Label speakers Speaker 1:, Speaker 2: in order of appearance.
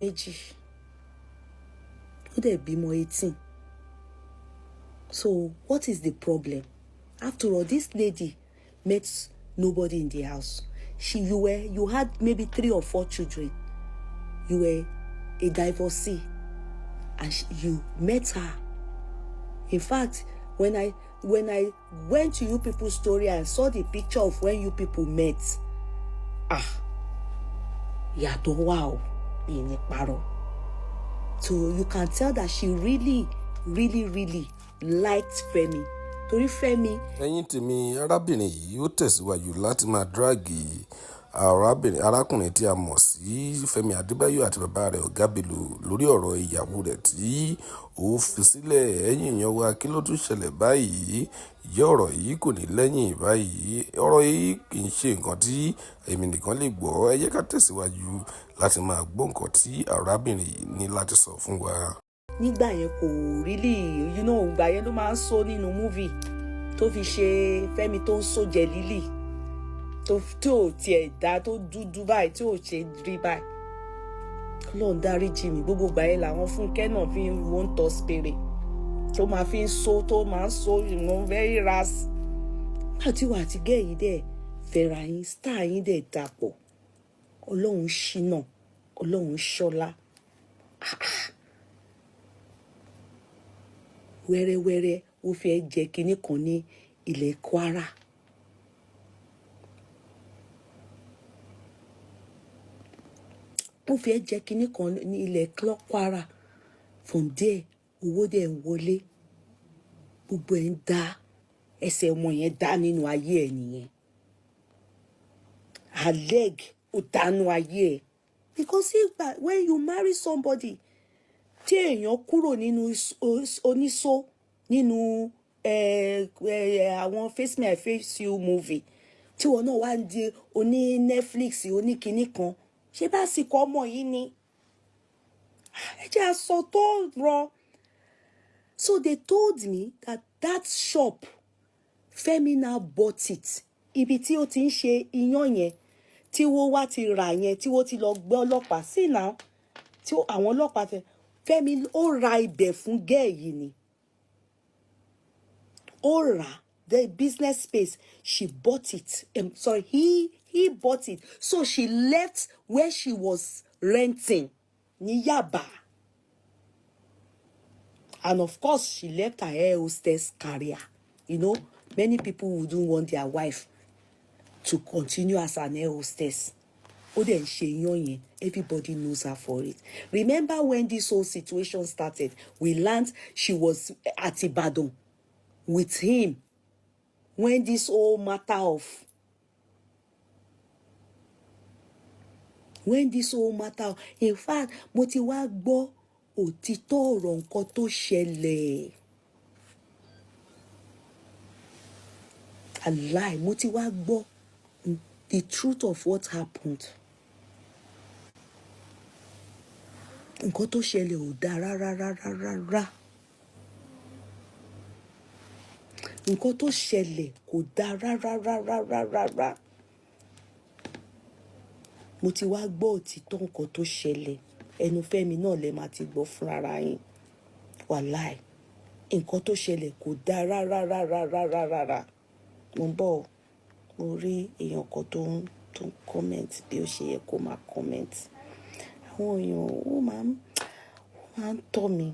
Speaker 1: méjì. Ó dẹ̀ bímọ 18. So what is the problem? After all, this lady met nobody in the house. You had maybe 3 or 4 children. You were a divorcee, and you met her. In fact, when I went to you people's story and saw the picture of when you people met, yàtọ̀ wà o, mi ní parọ́. So you can tell that she really liked Femi. Torí Femi.
Speaker 2: Ẹ̀yin tèmi, arábìnrin yìí ó tẹ̀síwájú láti máa dráàgì arákùnrin tí a mọ̀ sí Fẹ́mi Adébáyọ̀ àti bàbá rẹ̀ Ọ̀gá Bello lórí ọ̀rọ̀ ìyàwó rẹ̀ tí ó fi sílẹ̀. Ẹ̀yin èèyàn wa, kí ló tún ṣẹlẹ̀ báyìí? Ìjẹ́ ọ̀rọ̀ yìí kò ní lẹ́yìn báyìí? Ọ̀rọ̀ yìí kì í ṣe nǹkan tí èmi nìkan lè gbọ́. Ẹ jẹ́ ká tẹ̀síwájú láti máa gbọ́ nǹkan tí arábìnrin yìí ní láti sọ fún wa.
Speaker 1: Nígbà yẹn kò ìgbà yẹn ló máa ń sọ nínú múvì tó fi ṣe Fẹ́mi tó ń sọ jẹ lílì tó tiẹ̀ dá tó dúdú báyìí tí ò ṣe rí báyìí. Ọlọ́run dáríjì mí, gbogbo ìgbà yẹn làwọn Fúnkẹ́ náà fi ń wọ́n tọ́ spere tó máa fi ń so tó máa ń so very ras. Àti wà àti gẹ́ yìí dẹ̀ fẹ́ra yín, star yín dẹ̀ dàpọ̀. Ọlọ́run ṣínà, Ọlọ́run ṣọlá. Wẹ́rẹ́wẹ́rẹ́ ó fẹ́ jẹ kinní kan ní ilẹ̀ Kwara. Ó fẹ́ jẹ kinní kan ní ilẹ̀ Kwara. From there, owó dẹ̀ ń wọlé. Gbogbo ẹ̀ ń dá. Ẹsẹ̀ ọmọ yẹn dá nínú ayé ẹ̀ nìyẹn. Her leg ó dá nínú ayé ẹ̀. Because when you marry somebody, tí èèyàn kúrò nínú oníṣó nínú àwọn Face Me I Face You movie tí wọn náà wá ń di oní Netflix oníkinní kan, ṣé bá sì kọ́ ọmọ yìí ni? Ẹ jẹ́ aṣọ tó rọ. So they told me that shop, Femi now bought it. Ibi tí ó ti ń ṣe iyán yẹn, tí wọ́n wá ti rà yẹn, tí wọ́n ti lọ gbé ọlọ́pàá sí náà, tí àwọn ọlọ́pàá fẹ́. Femi ó ra ibẹ̀ fún gẹ́ẹ̀ yìí ni. Ó ra the business space. She bought it. He bought it. So she left where she was renting ní Yaba. And of course, she left her air hostess career. You know, many people wouldn't want their wife to continue as an air hostess. Everybody knows her for it. Remember when this whole situation started? We learned she was at Ibadan with him. When this whole matter, in fact, mo ti wá gbọ́ òtítọ́ ọ̀rọ̀ nǹkan tó ṣẹlẹ̀. Àláì, mo ti wá gbọ́ the truth of what happened. Nǹkan tó ṣẹlẹ̀ ò dáa rárá. Nǹkan tó ṣẹlẹ̀ kò dáa rárá. Mo ti wá gbọ́ òtítọ́ nǹkan tó ṣẹlẹ̀. Ẹnu Fẹ́mi náà lẹ máa ti gbọ́ fúnra yín. Wàláì, nǹkan tó ṣẹlẹ̀ kò dáa rárá. Mo ń bọ̀, mo rí èèyàn kan tó ń comment bí ó ṣe yẹ kó máa comment. Àwọn èèyàn ó máa ń tọ́ mi.